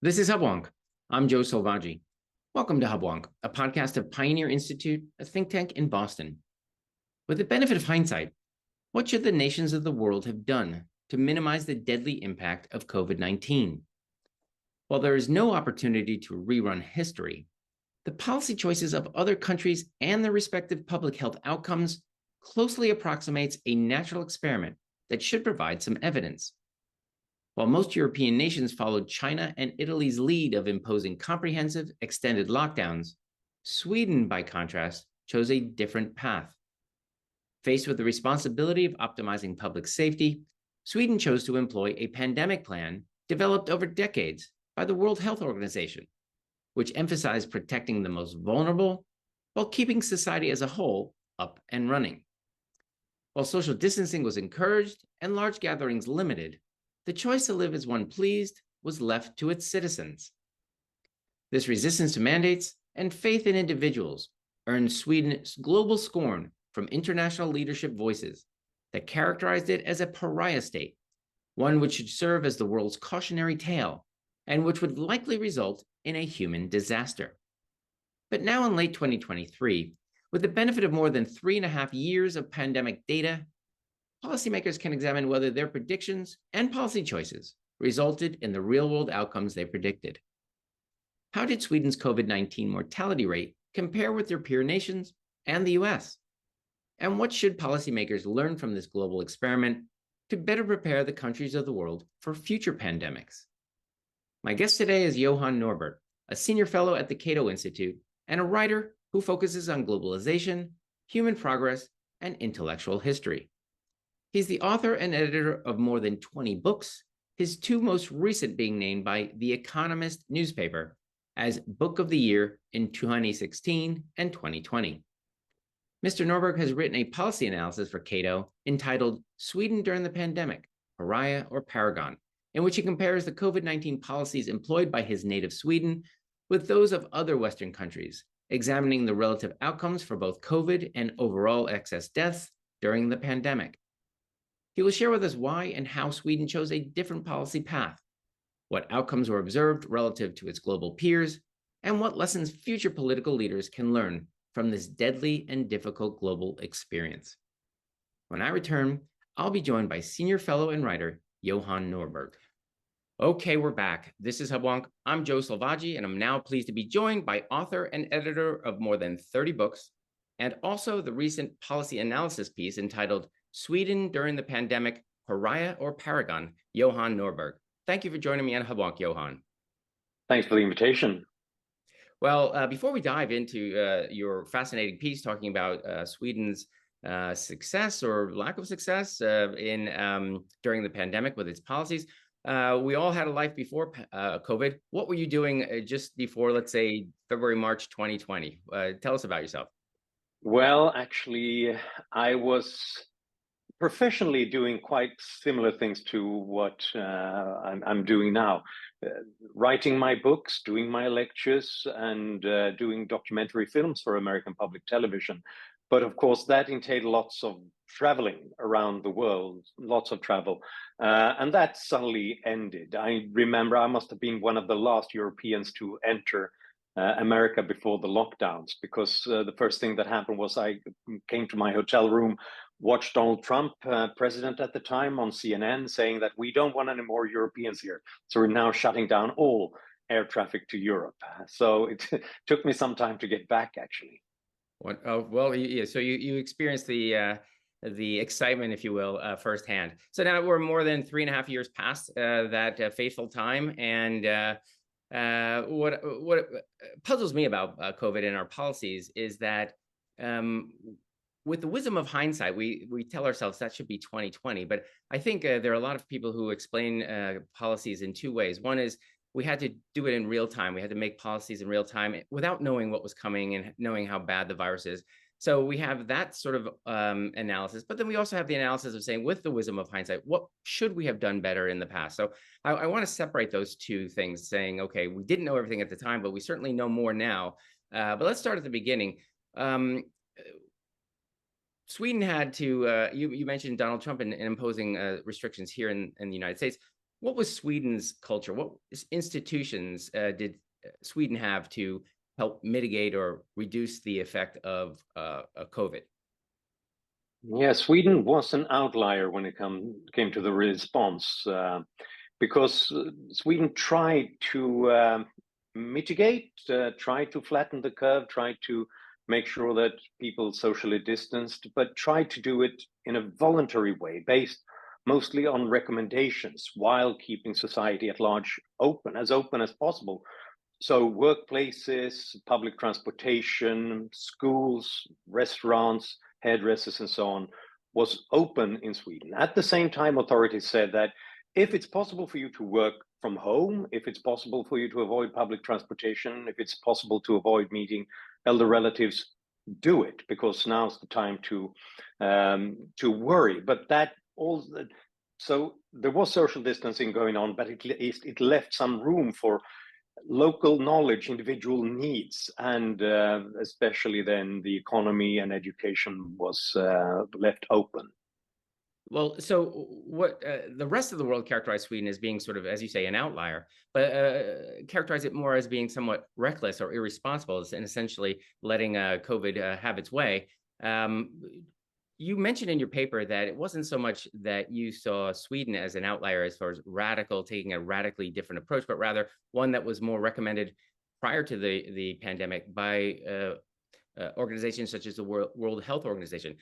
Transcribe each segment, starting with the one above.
This is Hubwonk. I'm Joe Selvaggi. Welcome to Hubwonk, a podcast of Pioneer Institute, a think tank in Boston. With the benefit of hindsight, what should the nations of the world have done to minimize the deadly impact of COVID-19? While there is no opportunity to rerun history, the policy choices of other countries and their respective public health outcomes closely approximates a natural experiment that should provide some evidence. While most European nations followed China and Italy's lead of imposing comprehensive, extended lockdowns, Sweden, by contrast, chose a different path. Faced with the responsibility of optimizing public safety, Sweden chose to employ a pandemic plan developed over decades by the World Health Organization, which emphasized protecting the most vulnerable while keeping society as a whole up and running. While social distancing was encouraged and large gatherings limited, the choice to live as one pleased was left to its citizens. This resistance to mandates and faith in individuals earned Sweden global scorn from international leadership voices that characterized it as a pariah state, one which should serve as the world's cautionary tale and which would likely result in a human disaster. But now in late 2023, with the benefit of more than 3.5 years of pandemic data, policymakers can examine whether their predictions and policy choices resulted in the real-world outcomes they predicted. How did Sweden's COVID-19 mortality rate compare with their peer nations and the US? And what should policymakers learn from this global experiment to better prepare the countries of the world for future pandemics? My guest today is Johan Norberg, a senior fellow at the CATO Institute and a writer who focuses on globalization, human progress, and intellectual history. He's the author and editor of more than 20 books, his two most recent being named by The Economist newspaper as Book of the Year in 2016 and 2020. Mr. Norberg has written a policy analysis for CATO entitled Sweden During the Pandemic, Pariah or Paragon, in which he compares the COVID-19 policies employed by his native Sweden with those of other Western countries, examining the relative outcomes for both COVID and overall excess deaths during the pandemic. He will share with us why and how Sweden chose a different policy path, what outcomes were observed relative to its global peers, and what lessons future political leaders can learn from this deadly and difficult global experience. When I return, I'll be joined by senior fellow and writer Johan Norberg. Okay, we're back. This is Hubwonk. I'm Joe Selvaggi, and I'm now pleased to be joined by author and editor of more than 30 books, and also the recent policy analysis piece entitled Sweden During the Pandemic, Pariah or Paragon, Johan Norberg. Thank you for joining me on Hubwonk, Johan. Thanks for the invitation. Well, before we dive into your fascinating piece talking about Sweden's success or lack of success during the pandemic with its policies, we all had a life before COVID. What were you doing just before, let's say, February, March 2020? Tell us about yourself. Well, actually, I was professionally doing quite similar things to what I'm doing now. Writing my books, doing my lectures, and doing documentary films for American public television. But of course, that entailed lots of traveling around the world, lots of travel. And that suddenly ended. I remember I must have been one of the last Europeans to enter America before the lockdowns, because the first thing that happened was I came to my hotel room, watched Donald Trump, president at the time, on CNN saying that we don't want any more Europeans here. So we're now shutting down all air traffic to Europe. So it took me some time to get back, actually. Well, yeah, so you experienced the excitement, if you will, firsthand. So now we're more than 3.5 years past that fateful time, and what puzzles me about COVID and our policies is that with the wisdom of hindsight, we tell ourselves that should be 2020. But I think there are a lot of people who explain policies in two ways. One is we had to do it in real time. We had to make policies in real time without knowing what was coming and knowing how bad the virus is. So we have that sort of analysis, but then we also have the analysis of saying, with the wisdom of hindsight, what should we have done better in the past? So I want to separate those two things, saying, okay, we didn't know everything at the time, but we certainly know more now. But let's start at the beginning. Sweden had to, you mentioned Donald Trump and imposing restrictions here in the United States. What was Sweden's culture? What institutions did Sweden have to help mitigate or reduce the effect of COVID? Yeah, Sweden was an outlier when it came to the response, because Sweden tried to mitigate, tried to flatten the curve, tried to make sure that people socially distanced, but tried to do it in a voluntary way, based mostly on recommendations, while keeping society at large open as possible. So workplaces, public transportation, schools, restaurants, hairdressers, and so on was open in Sweden. At the same time, authorities said that if it's possible for you to work from home, if it's possible for you to avoid public transportation, if it's possible to avoid meeting elder relatives, do it, because now's the time to worry. But that all so there was social distancing going on, but at least it left some room for local knowledge, individual needs, and especially then the economy and education was left open. Well, so what the rest of the world characterized Sweden as being sort of, as you say, an outlier, but characterize it more as being somewhat reckless or irresponsible, and essentially letting COVID have its way. Um, you mentioned in your paper that it wasn't so much that you saw Sweden as an outlier as far as radical, taking a radically different approach, but rather one that was more recommended prior to the pandemic by organizations such as the World Health Organization.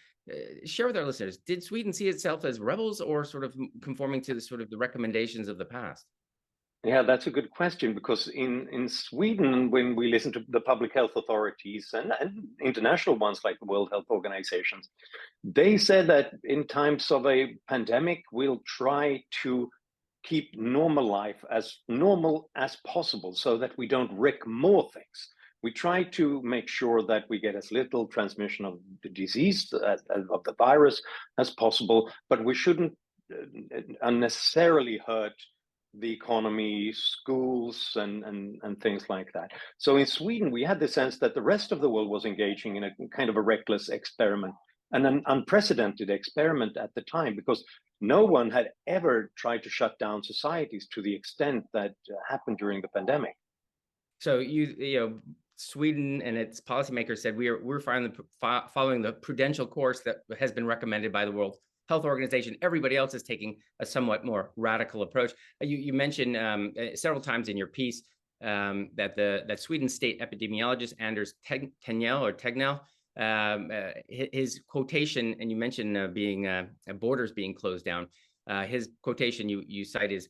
Share with our listeners, did Sweden see itself as rebels or sort of conforming to the sort of the recommendations of the past? Yeah, that's a good question, because in Sweden, when we listen to the public health authorities and international ones like the World Health Organizations, they said that in times of a pandemic, we'll try to keep normal life as normal as possible so that we don't wreck more things. We try to make sure that we get as little transmission of the disease, of the virus, as possible, but we shouldn't unnecessarily hurt the economy, schools, and things like that. So in Sweden, we had the sense that the rest of the world was engaging in a kind of a reckless experiment, and an unprecedented experiment at the time, because no one had ever tried to shut down societies to the extent that happened during the pandemic. So you know, Sweden and its policymakers said we're following the prudential course that has been recommended by the World Health Organization. Everybody else is taking a somewhat more radical approach. You mentioned several times in your piece that Sweden's state epidemiologist Anders Tegnell, his quotation, and you mentioned borders being closed down. His quotation you cite is,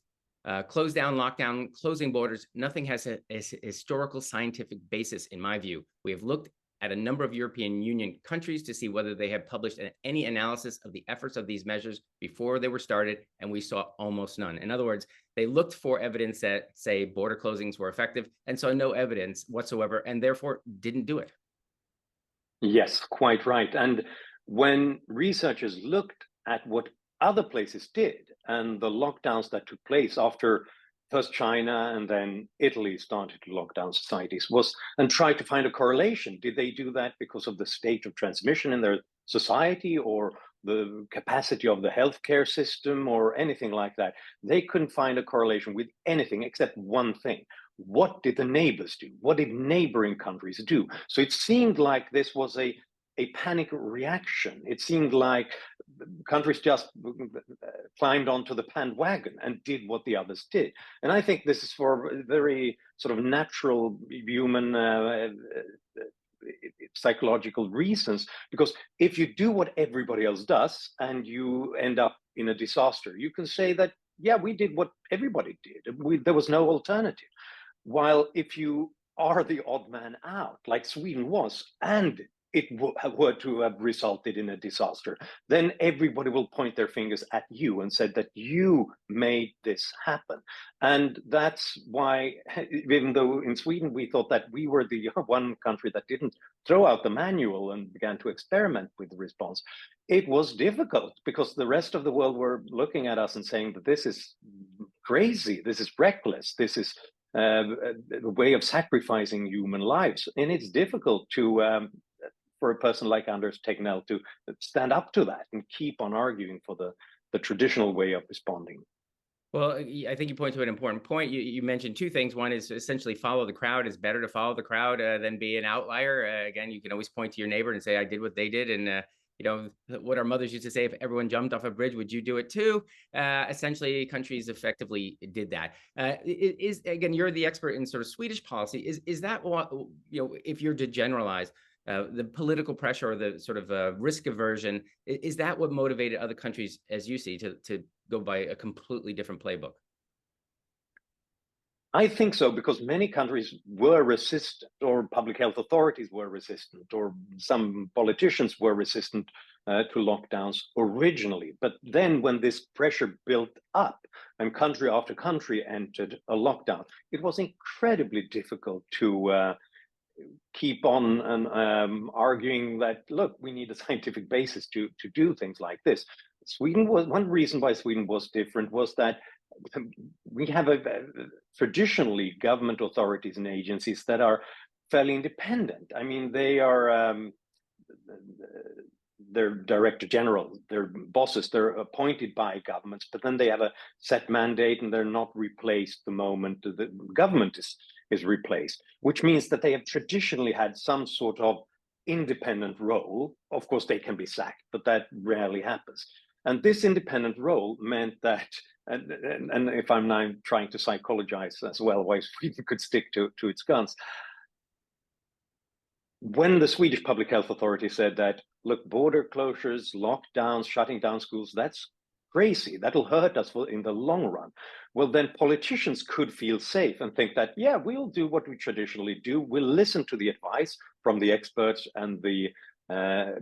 close down, lockdown, closing borders. Nothing has a historical scientific basis, in my view. We have looked at a number of European Union countries to see whether they have published any analysis of the efforts of these measures before they were started, and we saw almost none. In other words, they looked for evidence that, say, border closings were effective, and saw no evidence whatsoever, and therefore didn't do it. Yes, quite right. And when researchers looked at what other places did and the lockdowns that took place after first China and then Italy started to lock down societies, was and tried to find a correlation. Did they do that because of the state of transmission in their society, or the capacity of the healthcare system, or anything like that? They couldn't find a correlation with anything except one thing. What did the neighbors do? What did neighboring countries do? So it seemed like this was a panic reaction. It seemed like countries just climbed onto the bandwagon and did what the others did. And I think this is for very sort of natural human psychological reasons, because if you do what everybody else does and you end up in a disaster, you can say that, yeah, we did what everybody did. There was no alternative. While if you are the odd man out, like Sweden was, and it were to have resulted in a disaster, then everybody will point their fingers at you and said that you made this happen. And that's why, even though in Sweden we thought that we were the one country that didn't throw out the manual and began to experiment with the response, it was difficult, because the rest of the world were looking at us and saying that this is crazy, this is reckless, this is a way of sacrificing human lives. And it's difficult for a person like Anders Tegnell to stand up to that and keep on arguing for the traditional way of responding. Well, I think you point to an important point. You mentioned two things. One is essentially follow the crowd. It's better to follow the crowd than be an outlier. Again, you can always point to your neighbor and say, I did what they did. And, what our mothers used to say, if everyone jumped off a bridge, would you do it too? Essentially, countries effectively did that. Again, you're the expert in sort of Swedish policy. Is that what, if you're to generalize, the political pressure or the sort of risk aversion, is that what motivated other countries, as you see, to go by a completely different playbook? I think so, because many countries were resistant, or public health authorities were resistant, or some politicians were resistant to lockdowns originally. But then, when this pressure built up and country after country entered a lockdown, it was incredibly difficult to keep on and arguing that, look, we need a scientific basis to do things like this. Sweden was one reason why Sweden was different was that we have traditionally government authorities and agencies that are fairly independent. I mean, they're director general, they're bosses, they're appointed by governments, but then they have a set mandate and they're not replaced the moment the government is replaced, which means that they have traditionally had some sort of independent role. Of course, they can be sacked, but that rarely happens. And this independent role meant that, and if I'm now trying to psychologize as well, why Sweden could stick to its guns, when the Swedish Public Health Authority said that, look, border closures, lockdowns, shutting down schools, that's crazy. That'll hurt us in the long run. Well, then politicians could feel safe and think that, yeah, we'll do what we traditionally do. We'll listen to the advice from the experts and the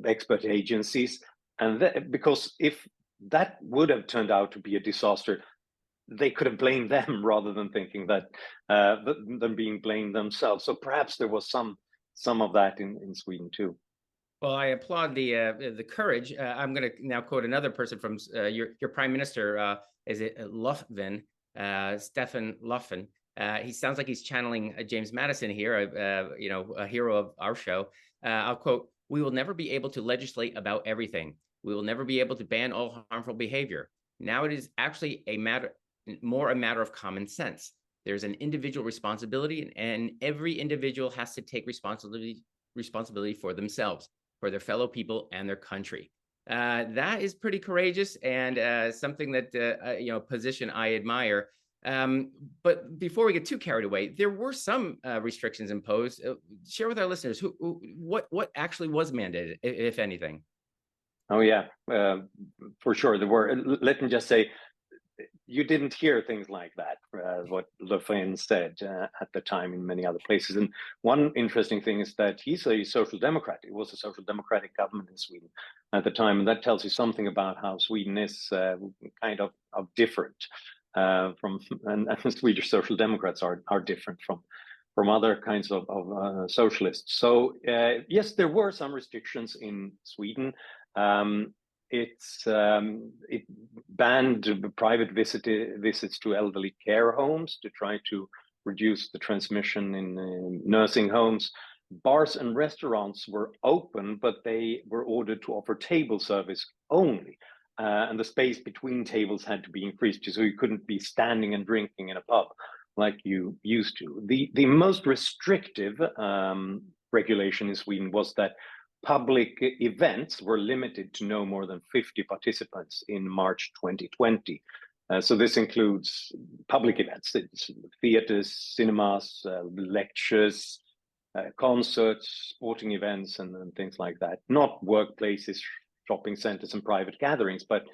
expert agencies. And because if that would have turned out to be a disaster, they could have blamed them rather than thinking that them being blamed themselves. So perhaps there was some of that in Sweden too. Well, I applaud the courage. I'm going to now quote another person from your prime minister. Is it Löfven? Stefan Löfven. He sounds like he's channeling James Madison here, a hero of our show. I'll quote: "We will never be able to legislate about everything. We will never be able to ban all harmful behavior. Now it is actually a matter of common sense. There's an individual responsibility, and every individual has to take responsibility for themselves, for their fellow people and their country." That is pretty courageous and something that, position I admire. But before we get too carried away, there were some restrictions imposed. Share with our listeners what actually was mandated, if anything. Oh yeah, for sure there were. Let me just say, you didn't hear things like that, what Le Pen said at the time in many other places. And one interesting thing is that he's a social democrat. It was a social democratic government in Sweden at the time. And that tells you something about how Sweden is kind of different and Swedish social democrats are different from other kinds of socialists. So yes, there were some restrictions in Sweden. It banned private visits to elderly care homes to try to reduce the transmission in nursing homes. Bars and restaurants were open, but they were ordered to offer table service only. And the space between tables had to be increased, so you couldn't be standing and drinking in a pub like you used to. The most restrictive regulation in Sweden was that public events were limited to no more than 50 participants in March 2020. So this includes public events, theaters, cinemas, lectures, concerts, sporting events, and things like that. Not workplaces, shopping centers, and private gatherings, but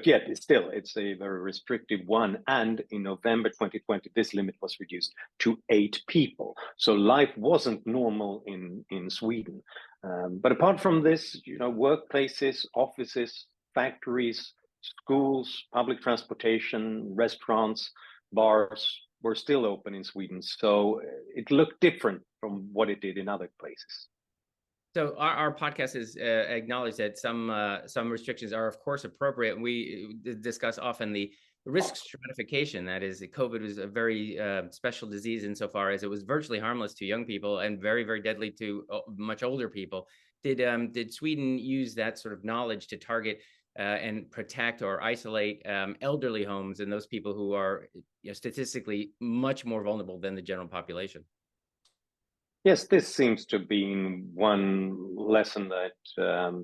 yet it's a very restrictive one. And in November 2020, this limit was reduced to 8 people. So life wasn't normal in Sweden. But apart from this, workplaces, offices, factories, schools, public transportation, restaurants, bars were still open in Sweden. So it looked different from what it did in other places. So our podcast is acknowledged that some restrictions are, of course, appropriate. And we discuss often the risk stratification. That is, COVID was a very special disease insofar as it was virtually harmless to young people and very, very deadly to much older people. Did Sweden use that sort of knowledge to target and protect or isolate elderly homes and those people who are statistically much more vulnerable than the general population. Yes, this seems to be one lesson that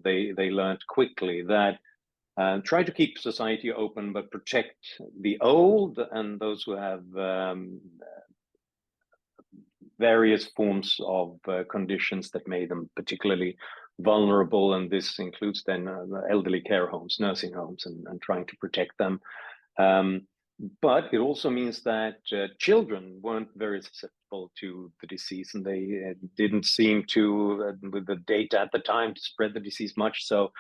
they learned quickly, that try to keep society open, but protect the old and those who have various forms of conditions that made them particularly vulnerable. And this includes then elderly care homes, nursing homes, and trying to protect them. But it also means that children weren't very susceptible to the disease, and they didn't seem to, with the data at the time, to spread the disease much. So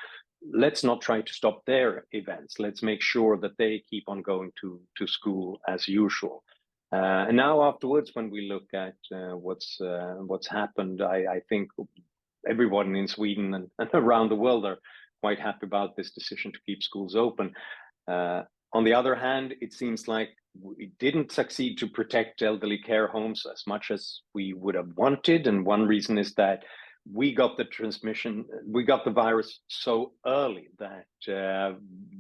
let's not try to stop their events. Let's make sure that they keep on going to school as usual. And now afterwards, when we look at what's happened, I think everyone in Sweden and around the world are quite happy about this decision to keep schools open. On the other hand, it seems like we didn't succeed to protect elderly care homes as much as we would have wanted. And one reason is that we got the virus so early that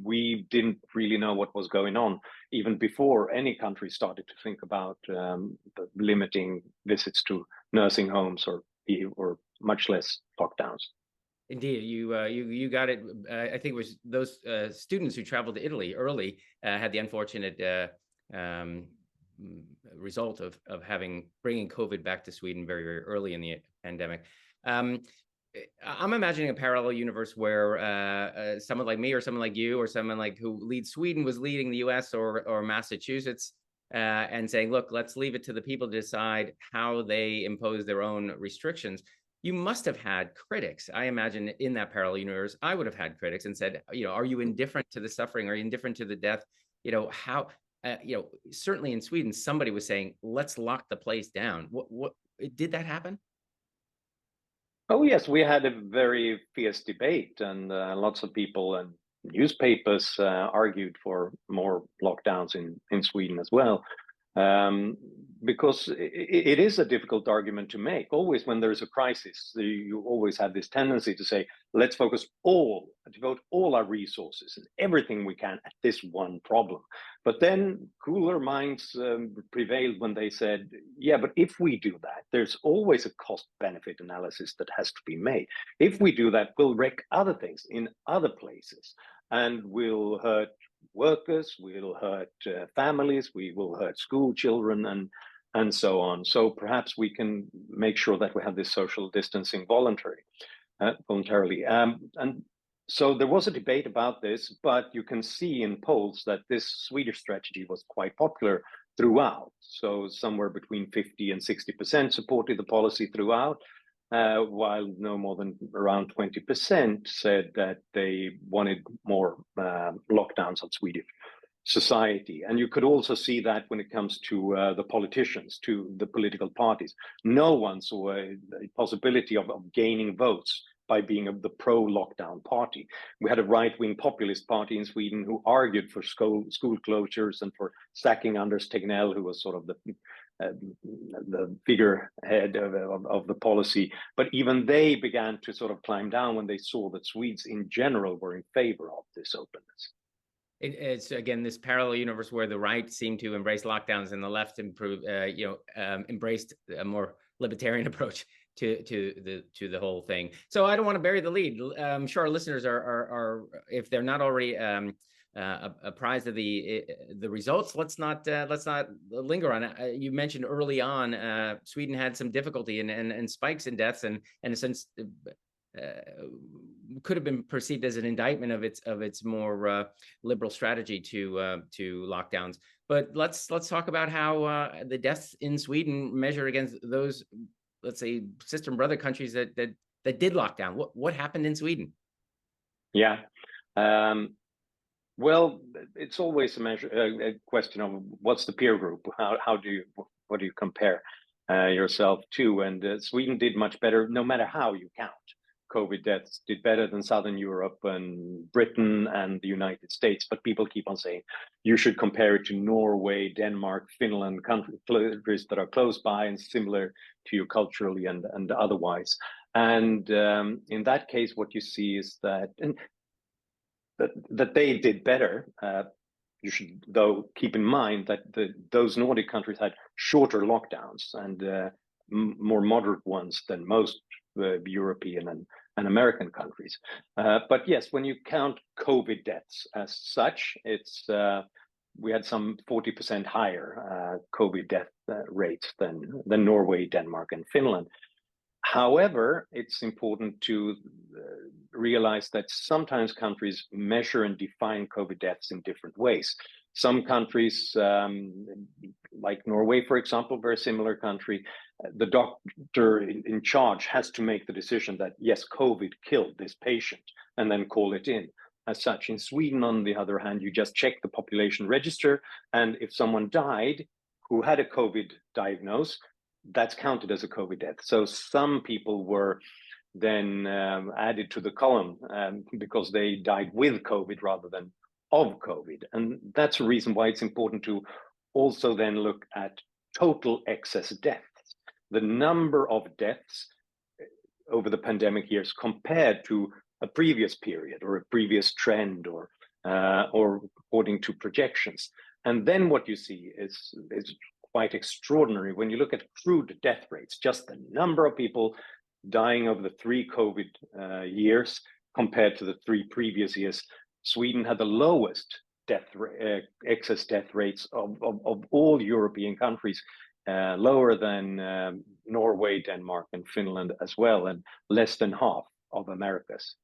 we didn't really know what was going on, even before any country started to think about limiting visits to nursing homes or much less lockdowns. Indeed, you got it. I think it was those students who traveled to Italy early had the unfortunate result of bringing COVID back to Sweden very, very early in the pandemic. I'm imagining a parallel universe where someone like me or someone like you or someone like who leads Sweden was leading the US or Massachusetts and saying, look, let's leave it to the people to decide how they impose their own restrictions. You must have had critics. I imagine in that parallel universe, I would have had critics and said, are you indifferent to the suffering? Are you indifferent to the death? Certainly in Sweden, somebody was saying, let's lock the place down. What did that happen? Oh, yes, we had a very fierce debate, and lots of people and newspapers argued for more lockdowns in Sweden as well. Because it is a difficult argument to make. Always when there is a crisis, you always have this tendency to say, let's devote all our resources and everything we can at this one problem. But then cooler minds prevailed when they said, yeah, but if we do that, there's always a cost-benefit analysis that has to be made. If we do that, we'll wreck other things in other places and will hurt workers, we'll hurt families, we will hurt school children, and so on. So perhaps we can make sure that we have this social distancing voluntarily. And so there was a debate about this, but you can see in polls that this Swedish strategy was quite popular throughout. So somewhere between 50 and 60% supported the policy throughout. While no more than around 20% said that they wanted more lockdowns on Swedish society. And you could also see that when it comes to the politicians, to the political parties. No one saw a possibility of gaining votes by being the pro-lockdown party. We had a right-wing populist party in Sweden who argued for school closures and for sacking Anders Tegnell, who was sort of the figurehead of the policy. But even they began to sort of climb down when they saw that Swedes in general were in favor of this openness. It's again this parallel universe where the right seemed to embrace lockdowns and the left embraced a more libertarian approach to the whole thing. So I don't want to bury the lead. I'm sure our listeners are if they're not already apprised of the results, let's not linger on it. You mentioned early on Sweden had some difficulty and spikes in deaths and since could have been perceived as an indictment of its more liberal strategy to lockdowns. But let's talk about how the deaths in Sweden measure against those, let's say, sister and brother countries that did lock down. What happened in Sweden? Yeah. Well, it's always a question of what's the peer group? What do you compare yourself to? And Sweden did much better, no matter how you count. COVID deaths did better than Southern Europe and Britain and the United States. But people keep on saying you should compare it to Norway, Denmark, Finland, countries that are close by and similar to you culturally and otherwise. And in that case, what you see is that, and that they did better. You should, though, keep in mind that those Nordic countries had shorter lockdowns and more moderate ones than most European and American countries. But yes, when you count COVID deaths as such, it's we had some 40% higher COVID death rates than Norway, Denmark, and Finland. However, it's important to realize that sometimes countries measure and define COVID deaths in different ways. Some countries, like Norway, for example, very similar country, the doctor in charge has to make the decision that, yes, COVID killed this patient, and then call it in. As such, in Sweden, on the other hand, you just check the population register, and if someone died who had a COVID diagnosis, that's counted as a COVID death. So some people were then added to the column because they died with COVID rather than of COVID. And that's a reason why it's important to also then look at total excess deaths, the number of deaths over the pandemic years compared to a previous period or a previous trend or according to projections. And then what you see is quite extraordinary. When you look at crude death rates, just the number of people dying over the 3 COVID years compared to the 3 previous years, Sweden had the lowest excess death rates of all European countries, lower than Norway, Denmark, and Finland as well, and less than half of America's.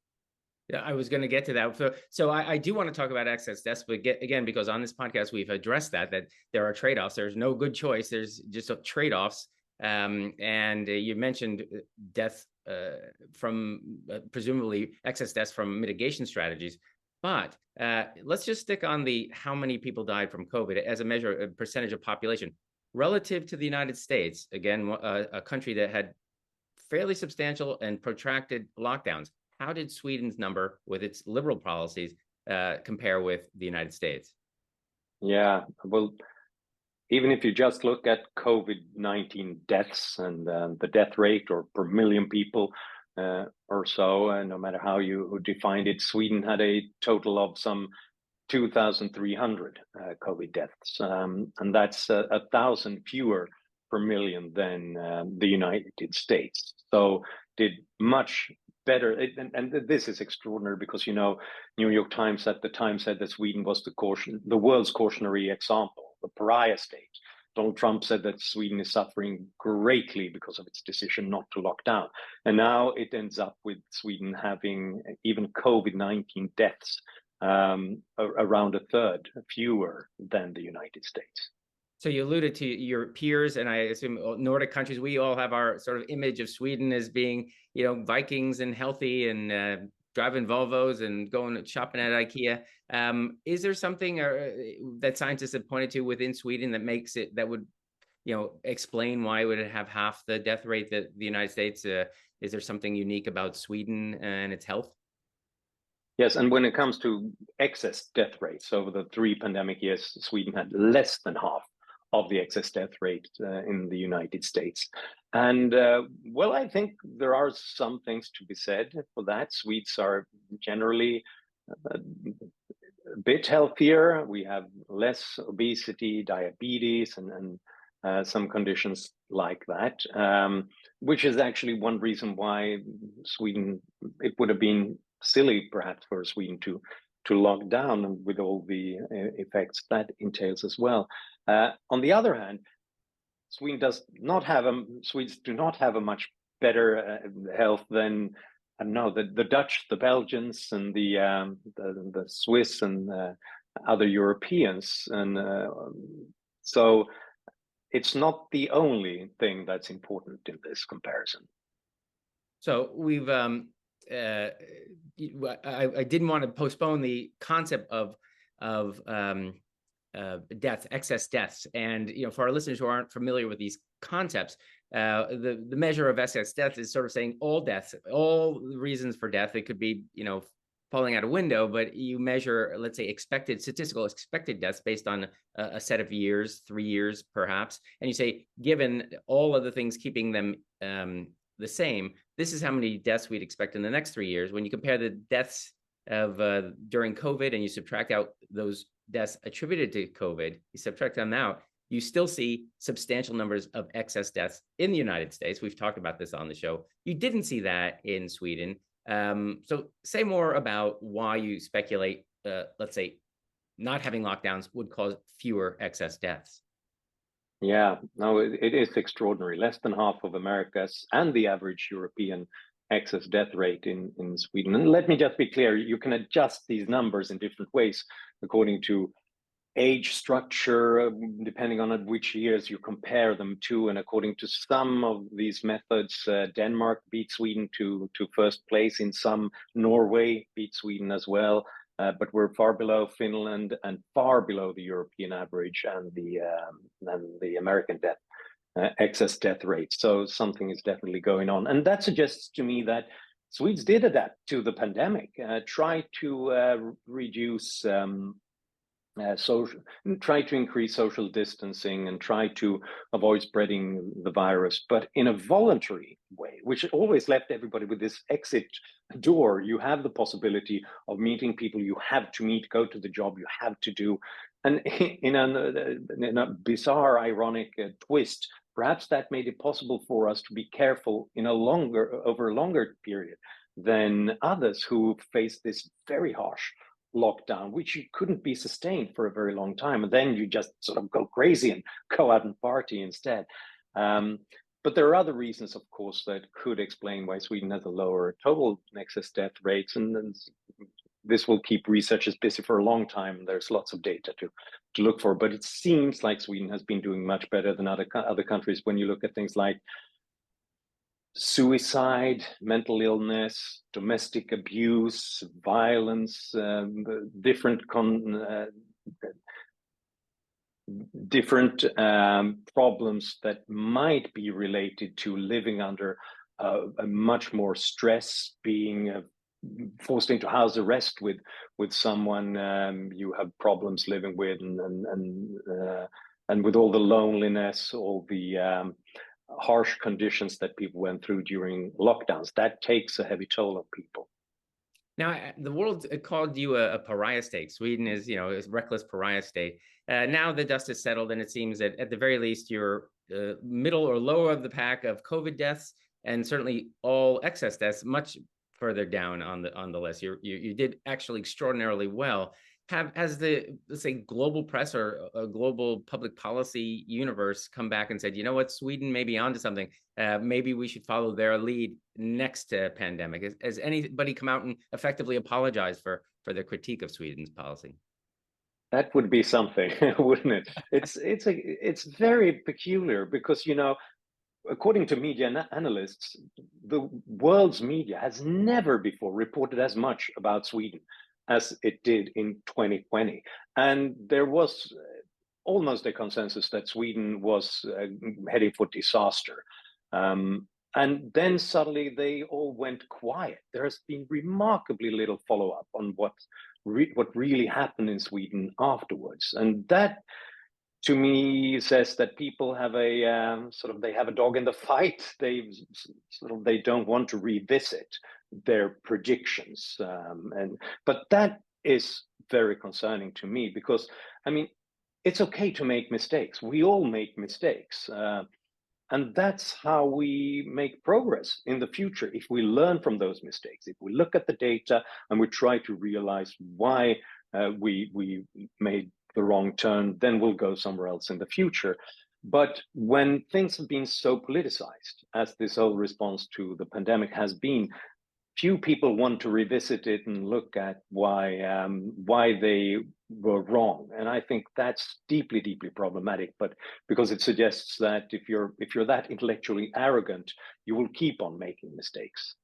Yeah, I was going to get to that. So I do want to talk about excess deaths, but again, because on this podcast, we've addressed that there are trade-offs. There's no good choice. There's just trade-offs. And you mentioned death from presumably excess deaths from mitigation strategies. But let's just stick on the how many people died from COVID as a measure of percentage of population relative to the United States. Again, a country that had fairly substantial and protracted lockdowns. How did Sweden's number, with its liberal policies, compare with the United States? Yeah, well, even if you just look at COVID-19 deaths and the death rate or per million people or so, and no matter how you defined it, Sweden had a total of some 2,300 COVID deaths, and that's 1,000 fewer per million than the United States. So did much better, and this is extraordinary because, you know, New York Times at the time said that Sweden was the world's cautionary example, the pariah state. Donald Trump said that Sweden is suffering greatly because of its decision not to lock down. And now it ends up with Sweden having even COVID-19 deaths around a third fewer than the United States. So you alluded to your peers, and I assume Nordic countries. We all have our sort of image of Sweden as being, you know, Vikings and healthy and driving Volvos and going shopping at IKEA. Is there something that scientists have pointed to within Sweden that makes it, that would, you know, explain why it would have half the death rate that the United States? Is there something unique about Sweden and its health? Yes, and when it comes to excess death rates over the 3 pandemic years, Sweden had less than half of the excess death rate in the United States. And well, I think there are some things to be said for that. Swedes are generally a bit healthier. We have less obesity, diabetes, and some conditions like that, which is actually one reason why Sweden, it would have been silly perhaps for Sweden to lock down with all the effects that entails as well. On the other hand, Swedes do not have a much better health than, I don't know, the Dutch, the Belgians, and the Swiss and other Europeans, and so it's not the only thing that's important in this comparison. So we've I didn't want to postpone the concept of deaths, excess deaths, and, you know, for our listeners who aren't familiar with these concepts, the measure of excess death is sort of saying all deaths, all reasons for death. It could be, you know, falling out a window, but you measure, let's say, statistical expected deaths based on a set of years, 3 years perhaps, and you say, given all of the things keeping them the same, this is how many deaths we'd expect in the next 3 years. When you compare the deaths of during COVID, and you subtract out those deaths attributed to COVID, you subtract them out, you still see substantial numbers of excess deaths in the United States. We've talked about this on the show. You didn't see that in Sweden. So say more about why you speculate, let's say, not having lockdowns would cause fewer excess deaths. Yeah, no, it is extraordinary. Less than half of America's and the average European excess death rate in Sweden. And let me just be clear, you can adjust these numbers in different ways according to age structure, depending on which years you compare them to. And according to some of these methods, Denmark beat Sweden to first place. In some, Norway beat Sweden as well. But we're far below Finland and far below the European average and the American excess death rate. So something is definitely going on. And that suggests to me that Swedes did adapt to the pandemic, try to reduce try to increase social distancing and try to avoid spreading the virus, but in a voluntary way, which always left everybody with this exit door. You have the possibility of meeting people you have to meet, go to the job you have to do. And in a bizarre, ironic twist, perhaps that made it possible for us to be careful over a longer period than others who faced this very harsh lockdown, which you couldn't be sustained for a very long time. And then you just sort of go crazy and go out and party instead. But there are other reasons, of course, that could explain why Sweden has a lower total excess death rates. And this will keep researchers busy for a long time. There's lots of data to look for, but it seems like Sweden has been doing much better than other countries when you look at things like suicide, mental illness, domestic abuse, violence, different problems that might be related to living under a much more stress, being forced into house arrest with someone you have problems living with, and with all the loneliness, all the harsh conditions that people went through during lockdowns. That takes a heavy toll on people. Now, the world called you a pariah state. Sweden is, a reckless pariah state. Now the dust is settled, and it seems that at the very least you're middle or lower of the pack of COVID deaths, and certainly all excess deaths much further down on the list. You did actually extraordinarily well. Has the, let's say, global press or a global public policy universe come back and said, you know what, Sweden may be onto something. Maybe we should follow their lead next pandemic. Has anybody come out and effectively apologize for the critique of Sweden's policy? That would be something, wouldn't it? It's very peculiar because, according to media analysts, the world's media has never before reported as much about Sweden as it did in 2020. And there was almost a consensus that Sweden was heading for disaster. And then suddenly they all went quiet. There has been remarkably little follow-up on what really happened in Sweden afterwards. And that, to me, says that people have they have a dog in the fight. They don't want to revisit their predictions, but that is very concerning to me because, I mean, it's okay to make mistakes. We all make mistakes, and that's how we make progress in the future. If we learn from those mistakes, if we look at the data and we try to realize why we made the wrong turn, then we'll go somewhere else in the future. But when things have been so politicized, as this whole response to the pandemic has been, few people want to revisit it and look at why they were wrong. And I think that's deeply, deeply problematic. But because it suggests that if you're that intellectually arrogant, you will keep on making mistakes.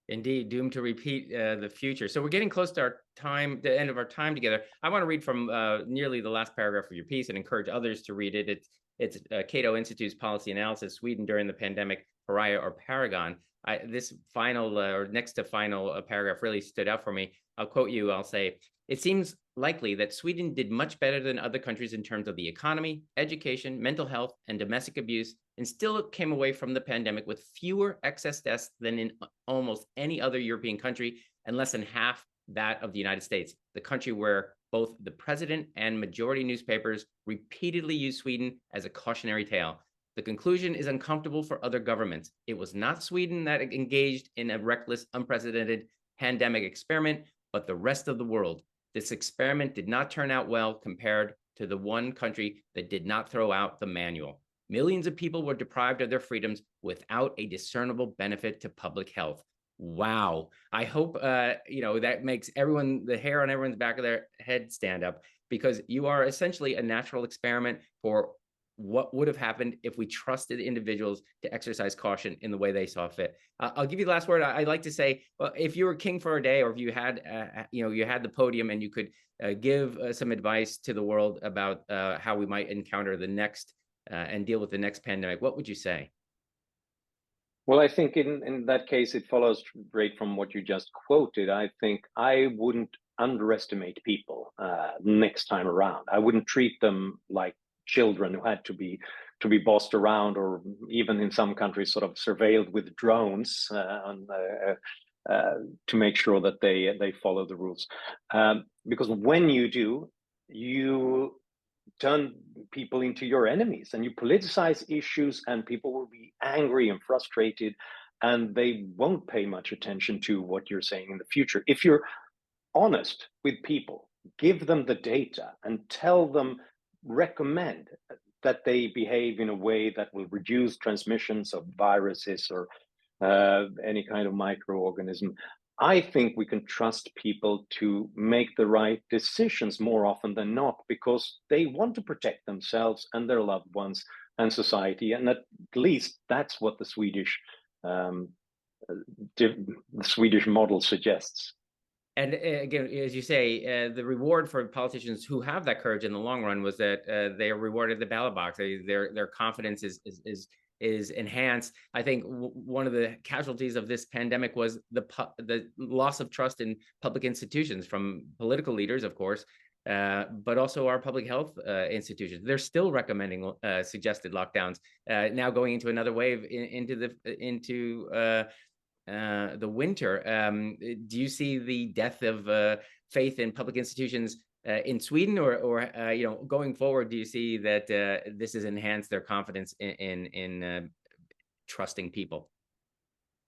Indeed, doomed to repeat the future. So we're getting close to the end of our time together. I want to read from nearly the last paragraph of your piece and encourage others to read it. It's CATO Institute's policy analysis: Sweden during the pandemic, pariah or paragon. This final or next to final paragraph really stood out for me. I'll quote you. I'll say, it seems likely that Sweden did much better than other countries in terms of the economy, education, mental health, and domestic abuse, and still came away from the pandemic with fewer excess deaths than in almost any other European country and less than half that of the United States, the country where both the president and majority newspapers repeatedly use Sweden as a cautionary tale. The conclusion is uncomfortable for other governments. It was not Sweden that engaged in a reckless, unprecedented pandemic experiment, but the rest of the world. This experiment did not turn out well compared to the one country that did not throw out the manual. Millions of people were deprived of their freedoms without a discernible benefit to public health. Wow. I hope, that makes the hair on everyone's back of their head stand up, because you are essentially a natural experiment for what would have happened if we trusted individuals to exercise caution in the way they saw fit. I'll give you the last word. I like to say, well, if you were king for a day, or if you had, you had the podium and you could give some advice to the world about how we might encounter the next and deal with the next pandemic, what would you say? Well, I think in that case, it follows straight from what you just quoted. I think I wouldn't underestimate people next time around. I wouldn't treat them like children who had to be bossed around, or even in some countries sort of surveilled with drones to make sure that they follow the rules. Because when you do, you turn people into your enemies, and you politicize issues, and people will be angry and frustrated, and they won't pay much attention to what you're saying in the future. If you're honest with people, give them the data and tell them, recommend that they behave in a way that will reduce transmissions of viruses or any kind of microorganism, I think we can trust people to make the right decisions more often than not, because they want to protect themselves and their loved ones and society. And at least that's what the Swedish model suggests. And again, as you say, the reward for politicians who have that courage in the long run was that they are rewarded the ballot box. Their confidence is enhanced. I think one of the casualties of this pandemic was the loss of trust in public institutions from political leaders, of course, but also our public health institutions. They're still recommending suggested lockdowns. Now going into another wave into the winter. Do you see the death of faith in public institutions in Sweden, or going forward, do you see that this has enhanced their confidence in trusting people?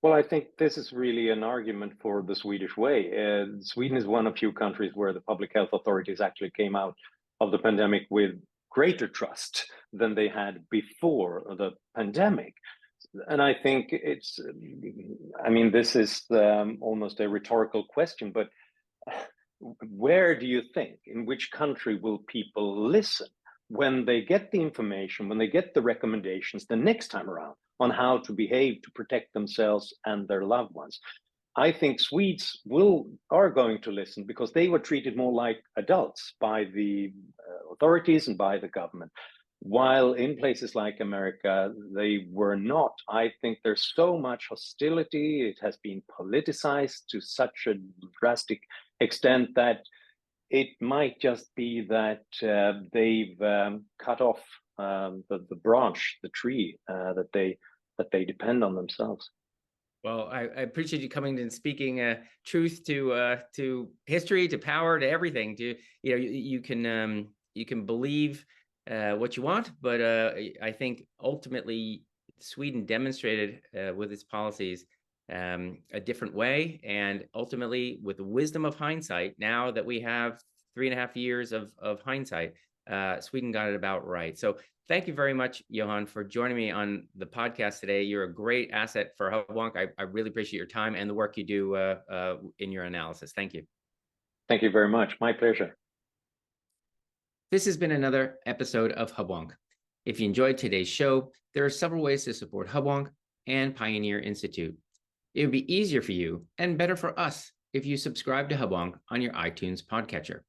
Well, I think this is really an argument for the Swedish way. Sweden is one of few countries where the public health authorities actually came out of the pandemic with greater trust than they had before the pandemic. And I think this is almost a rhetorical question, but where do you think, in which country will people listen when they get the information, when they get the recommendations the next time around on how to behave to protect themselves and their loved ones? I think Swedes are going to listen, because they were treated more like adults by the authorities and by the government. While in places like America, they were not. I think there's so much hostility. It has been politicized to such a drastic extent that it might just be that they've cut off the branch, the tree that they depend on themselves. Well, I appreciate you coming and speaking truth to history, to power, to everything. You can believe what you want, but I think ultimately Sweden demonstrated with its policies a different way, and ultimately with the wisdom of hindsight, now that we have 3.5 years of hindsight, Sweden got it about right. So thank you very much, Johan, for joining me on the podcast today. You're a great asset for Hubwonk. I really appreciate your time and the work you do in your analysis. Thank you. Thank you very much. My pleasure. This has been another episode of Hubwonk. If you enjoyed today's show, there are several ways to support Hubwonk and Pioneer Institute. It would be easier for you and better for us if you subscribe to Hubwonk on your iTunes podcatcher.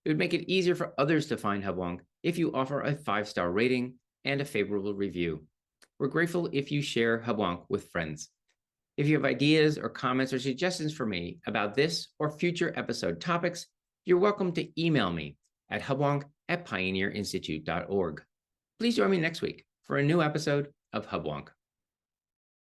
It would make it easier for others to find Hubwonk if you offer a 5-star rating and a favorable review. We're grateful if you share Hubwonk with friends. If you have ideas or comments or suggestions for me about this or future episode topics, you're welcome to email me at hubwonk@pioneerinstitute.org. Please join me next week for a new episode of Hubwonk.